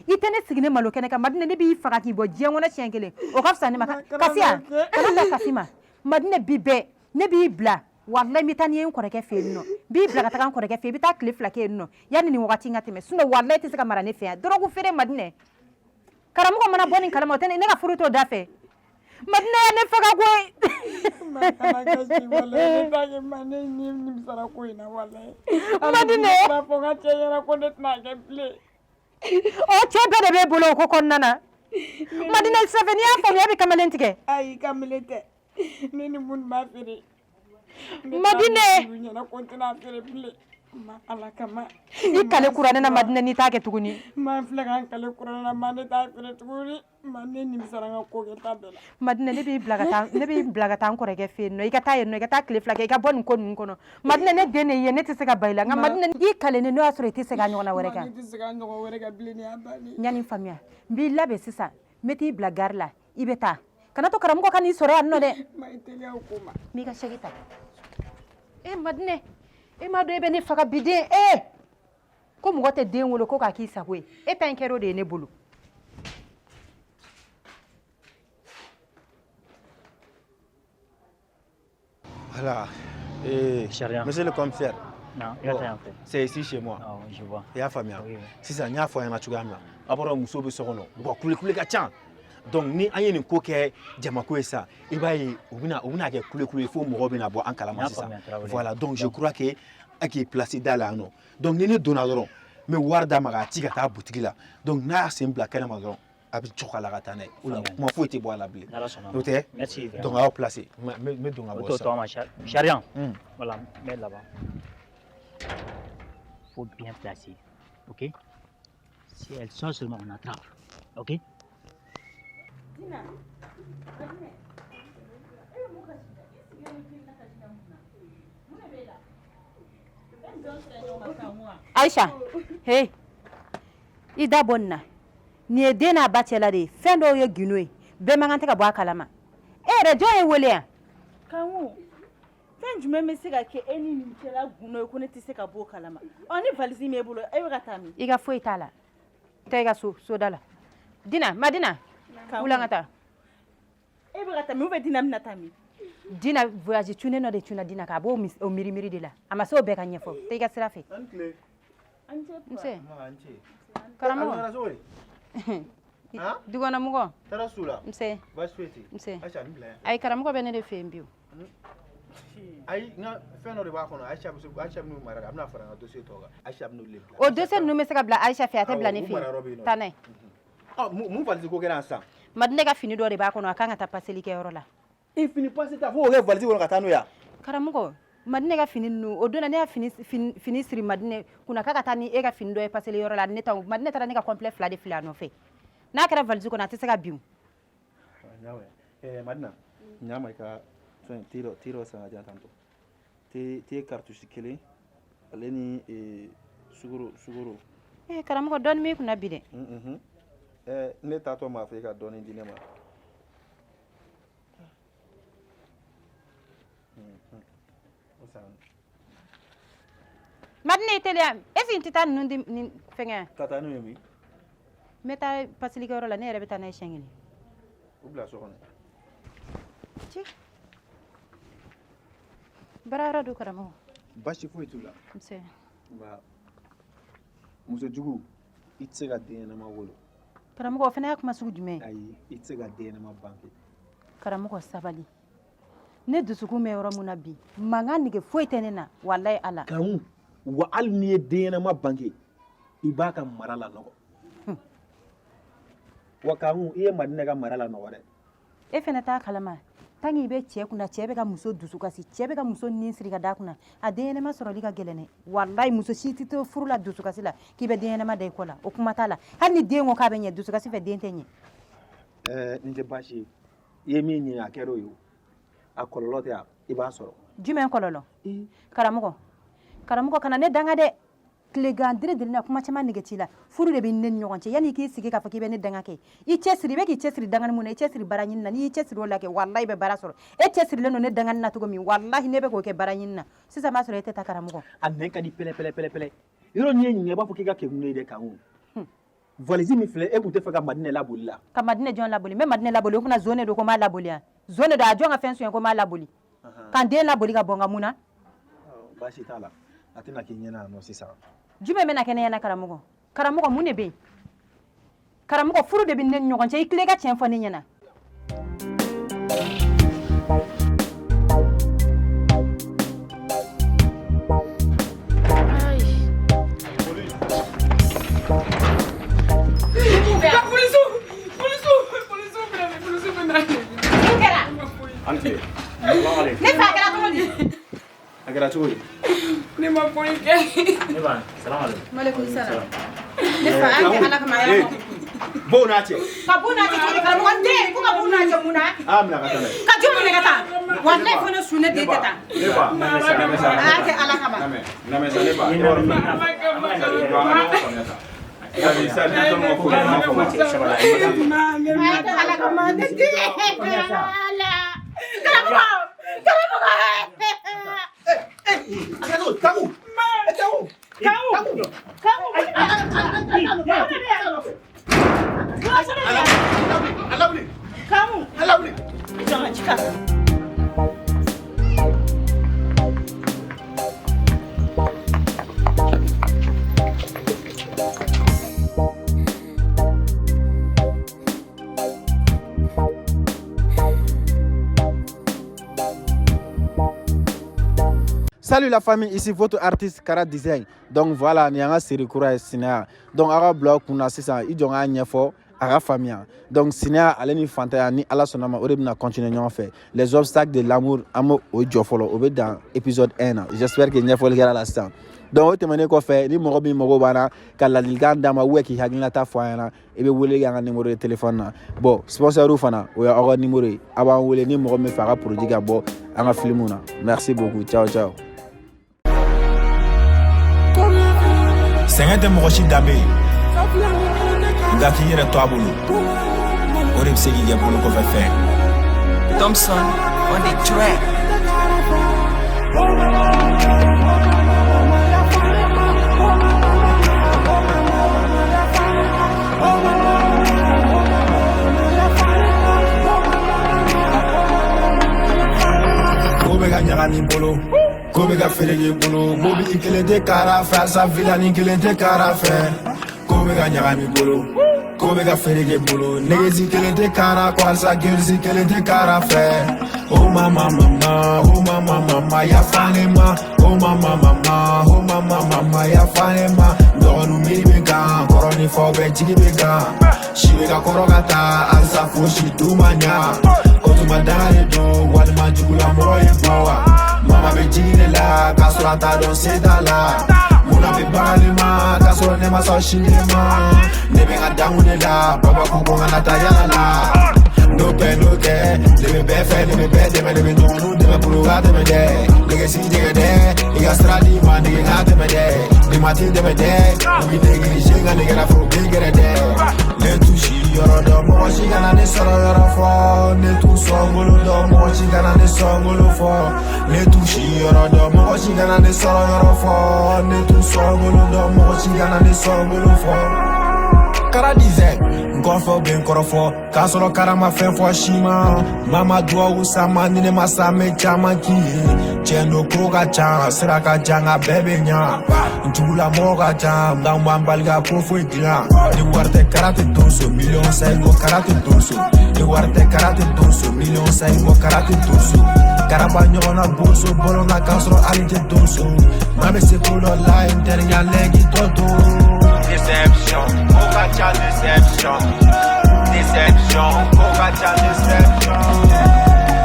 i tɛ ne sigi ne malo kɛnɛ kan Madinɛ ne b'i faga k'i bɔ diɲɛ kɔnɔ siɲɛ 1 o ka fisa ne ma kasi yan kana da kasi ma Madinɛ bi bɛɛ ne b'i bila wallahi n bɛ taa n'i ye n kɔrɔkɛ fɛ yen nɔ b'i bila ka taga n kɔrɔkɛ fɛ yen i bɛ taa tile 2 kɛ yen nɔ yanni nin wagati n ka tɛmɛ sinon wallahi tɛ se ka mara ne fɛ yan drogue feere Madinɛ karamɔgɔ mana bɔ nin kalama o tɛ ne ka furu t'o da fɛ Madinɛ ya ne faga koyi ma kana kasi walayi ne t'a kɛ ma ne nimisara ko in na walayi Madinɛ b'a fɔ n ka cɛ ɲɛna ko ne tɛna kɛ bilen o cɛ bɛɛ de b'e bolo o ko kɔnɔna na Madinɛ Sɔfɛ n'i y'a faamuya e bɛ kamalen tigɛ ayi kamalen tɛ ne ni mun b'a feere Madinɛ ɲɛna ko n tɛna feere bilen ma Ala kama i kale kuranɛ na Madinɛ n'i t'a kɛ tuguni ma filɛ ka n kale kuranɛ na ma ne t'a feere tuguni ma ne nimisara n ka ko kɛta bɛɛ la Madinɛ ne b'i bila ka taa n kɔrɔkɛ fɛ yen nɔ i ka taa yen nɔ i ka taa tile 2 kɛ i ka bɔ nin ko ninnu kɔnɔ Madinɛ ne den de ye ne tɛ se ka ba i la nka Madinɛ i kalennen n'o y'a sɔrɔ i tɛ se k'a ɲɔgɔnna wɛrɛ kan ne tɛ se ka ɲɔgɔn wɛrɛ kɛ bilen ni y'a bannen n y'a nin faamuya n b'i labɛn sisan n bɛ t'i bila gari la i bɛ taa kana to karamɔgɔ ka n'i sɔrɔ yan nɔ dɛ ma i teliya o ko ma n b'i ka sɛgi ta Madinɛ e m'a dɔn e bɛ ne faga bi den ko mɔgɔ tɛ den wolo ko k'a k'i sago ye e ta in kɛra o de ye ne bolo Voilà. Monsieur le commissaire, c'est ici chez moi. Je vois. Il y a famille. Si ça n'y a pas de problème. Après, nous sommes sur le bon, donc ni an ye nin ko kɛ jamako ye sa i b'a ye u bɛna kɛ kule fo mɔgɔw bɛna bɔ an kalama sisan voilà donc je crois que a k'i place da la yan nɔ donc ni ne donna dɔrɔn n bɛ wari d'a ma k'a ci ka taa butigi la donc n'a y'a sen bila kɛnɛ ma dɔrɔn a bɛ cɔgɔ la ka taa n'a ye o la kuma foyi tɛ bɔ a la bilen n'o tɛ donc a y'aw place n bɛ don ka bɔ sisan Charian, voilà, mets là-bas. Faut bien placer, ok? Si elle sort seulement, on attrape, ok? Aisha hey i da bɔ nin na nin ye den n'a ba cɛla de ye fɛn dɔw ye gindo ye bɛɛ man kan tɛ ka bɔ a kalama e yɛrɛ jɔn ye wele yan Kanku fɛn jumɛn bɛ se ka kɛ e ni nin cɛla gundo ye ko ne tɛ se ka bɔ o kalama ni valise m'e bolo e bɛ ka taa min i ka foyi t'a la taa i ka soda la Madina wula n ka taa e bɛ ka taa min ou bien Dina bɛna taa min Dina voyage cunne nɔ de cunna Dina ka a b'o miiri de la a ma se o bɛɛ ka ɲɛfɔ taa i ka sira fɛ nse karamɔgɔ dukɔnɔmɔgɔ nse ayi karamɔgɔ bɛ ne de fɛ yen bi o Ayi nga fɛn dɔ de b'a kɔnɔ Aisha bɛ n'u mara a bɛna fara n ka dossier tɔ kan Aisha bɛ n'u le bila o dossier ninnu bɛ se ka bila Aisha fɛ a tɛ bila ne fɛ taa n'a ye mun valise ko kɛra sisan Madine ka fini dɔ de b'a kɔnɔ a kan ka taa paseli kɛ yɔrɔ la i fini pasi ta fo k'o kɛ valise kɔnɔ ka taa n'o ye karamɔgɔ Madine ka fini ninnu o donna ne y'a fini siri Madine kunna k'a ka taa ni e ka fini dɔ ye paseli yɔrɔ la Madine taara ne ka complet 2 de fili a nɔfɛ n'a kɛra valise kɔnɔ a tɛ se ka bin Madina ɲama i ka fɛn tiro san ka diyan tantôt te cartouche kelen ale ni sugoro karamɔgɔ dɔɔni b'i kunna bi dɛ ne taatɔ m'a fɔ i ka dɔɔni di ne ma Madine teliya est-ce que n tɛ taa ninnu di ni fɛngɛ ka taa n'u ye min n bɛ taa paseli kɛ yɔrɔ la ne yɛrɛ bɛ taa n'a ye siɲɛ kelen u bila so kɔnɔ ci bara yɔrɔ don karamɔgɔ basi foyi t'u la nse nka muso jugu i tɛ se ka den ɲɛnama wolo karamɔgɔ o fana y'a kuma sugu jumɛn ayi i tɛ se ka den ɲɛnama bange karamɔgɔ sabali ne dusukun bɛ yɔrɔ min na bi mankan nege foyi tɛ ne na walayi ala kan wa hali n'i ye den ɲɛnama bange i b'a ka mara la nɔgɔ wa kan i ye Madina ka mara la nɔgɔ dɛ e fana t'a kalama tant que i bɛ cɛ kunna cɛ bɛ ka muso dusu kasi cɛ bɛ ka muso nin siri ka da kunna a den ɲɛnama sɔrɔli ka gɛlɛn dɛ walayi muso si tɛ to furu la dusu kasi la k'i bɛ den ɲɛnama da i kɔ la o kuma t'a la hali ni den ko k'a bɛ ɲɛ dusu kasi fɛ den tɛ ɲɛ nin tɛ baasi ye i ye min ɲini a kɛra o ye a kɔlɔlɔ tɛ i b'a sɔrɔ jumɛn kɔlɔlɔ karamɔgɔ kana ne danga dɛ tile gandiri na kuma caman nege t'i la furu de bɛ ne ni ɲɔgɔn cɛ yanni i k'i sigi k'a fɔ k'i bɛ ne danga kɛ i cɛsiri i bɛ k'i cɛsiri dangani mun na i cɛsiri bara ɲini na n'i y'i cɛsiri o la kɛ walahi i bɛ baara sɔrɔ e cɛsirilen don ne dangani na cogo min walahi ne bɛ k'o kɛ bara ɲini na sisan b'a sɔrɔ e tɛ taa karamɔgɔ a nɛn ka di pɛlɛ yɔrɔ n'i ye ɲininka i b'a fɔ k'i ka kɛkun ne ye dɛ kan valise min filɛ e tun tɛ fɛ ka Madina laboli la ka Madina jɔn laboli n bɛ Madina laboli o kunna zone don ko n b'a laboli yan zone don a jɔn ka fɛn suɲɛ ko n b'a laboli ka n den laboli ka bɔ n ka mun na baasi t'a la a tɛna k'i ɲɛna yan nɔ sisan jumɛn bɛna kɛ ne ɲɛna karamɔgɔ mun de bɛ yen karamɔgɔ furu de bɛ ne ni ɲɔgɔn cɛ i tile ka tiɲɛ fɔ ne ɲɛna ne fa kɛra cogo di a kɛra cogo di ne ma foyi kɛ ne ba salam alaikum maaleykum salam ne fa an tɛ ala kama yɛrɛ b'o n'a cɛ ka b'u n'a cɛ cogo di karamɔgɔ n den ko ka b'u n'a cɛ mun na mina ka taa n'a ye ka jumɛn minɛ ka taa walayi fo ne su ne den tɛ taa ne ba an tɛ ala kama lamɛn sa ne ba ala kama ne den Salut la famille, ici votre artiste Kara Design. Donc voilà, ni anga série kura ye Sinaya. Donc aga blog kuna sisan i jonga ɲɛfɔ a ka faamuya. Donc Sinaya ale ni fantaya ni Ala sɔnna ma o de bɛna continuer ɲɔgɔn fɛ. Les obstacles de l'amour an b'o jɔ fɔlɔ o bɛ dan épisode 1 na. J'espère que ɲɛfɔli kɛra la sisan. Donc o tɛmɛnen kɔfɛ ni mɔgɔ min mago b'an na ka ladilikan d'a ma ou k'i hakilinata fɔ an ɲɛna i bɛ wele kɛ an ka numéro de téléphone na. Bon sponsor fana o y'aw ka numéro ye. A b'an wele ni mɔgɔ min fɛ a ka produit ka bɔ an ka film na. Merci beaucoup. Ciao ciao. Sɛgɛn tɛ mɔgɔ si danbe ye nka k'i yɛrɛ to a bolo o de bɛ se k'i kɛ bolo kɔfɛ fɛn. Thompson on the track. Ko bɛ ka ɲagami n bolo ko bɛ ka ferege n bolo mobili kelen tɛ kara fɛ sa villa ni kelen tɛ kara fɛ ko bɛ ka ɲagami n bolo Kobe ka ferege bolo Nigezi kelen te kara Kwalsa girzi kelen te kara fe Oh mama mama Oh mama mama Ya fane ma Oh mama mama Oh mama mama Ya fane ma Dogonu miri beka Koroni fobe jigi beka Shiwe ka korogata Alsa fushi dumanya Kotuma dale do Walima jugula moye bawa Mama be jigine la Kasurata don sedala Muna be balima Kasura nema so shilema Nebe nga damune la Baba kuko nga natayala la No pe no ke Deme be fe deme be deme deme nonu Deme puluga deme de Nige si dege de Iga stradi ma nige nga deme de Dimati deme de Nige dege ni shinga nige na furu bigere de Ne tushi yoro do Mo shiga na ne soro yoro fo Ne tu songolo do Mo shiga na ne songolo fo Ne tushi yoro do Mo shiga na ne soro yoro fo Ne tu songolo do Mo shiga na ne songolo fo Kara dize Nkofo ben korofo Kasoro karama fen fo shima Mama dua usama Nine masame chama ki Chendo kroga chan Siraka janga bebe nya Njula moga chan Ngamba mbalga profo igla Ni warte karate donso Million saigo karate donso Ni warte karate donso Million saigo karate donso Karaba nyona bolso Bolo na kasoro alije donso Mame se kulo la Interi ya legi toto Deception, Kokacha deception. Deception, Kokacha deception.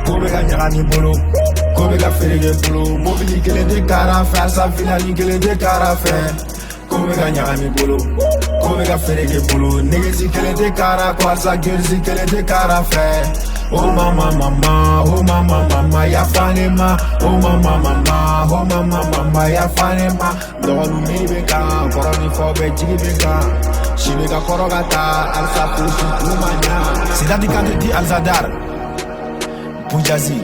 Kobe ka nyagani bolo, Kobe ka ferege bolo. Mobili kelen de kara fe, Alsa finali kelen de kara fe. Kobe ka nyagani bolo, Kobe ka ferege bolo. Negezi kelen de kara, Alsa girzi kelen de kara fe. Oh mama mama, oh mama mama, ya fane ma. Oh mama mama, oh mama mama, ya fane ma. Dogonu mi beka, koroni fobe jigi beka. Shibeka korogata, Alsa fushi kumanya. Sidati kante di Alzadar, Bujazi,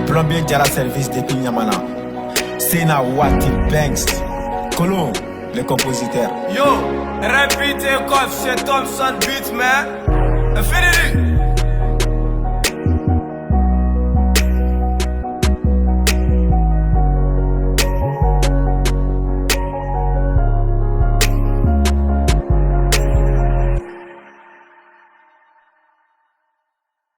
plombier jara service de Pinyamana. Sena Wati Banks, Colomb, le compositeur. Yo, répétez comme c'est Thompson Beat, man. Infinity.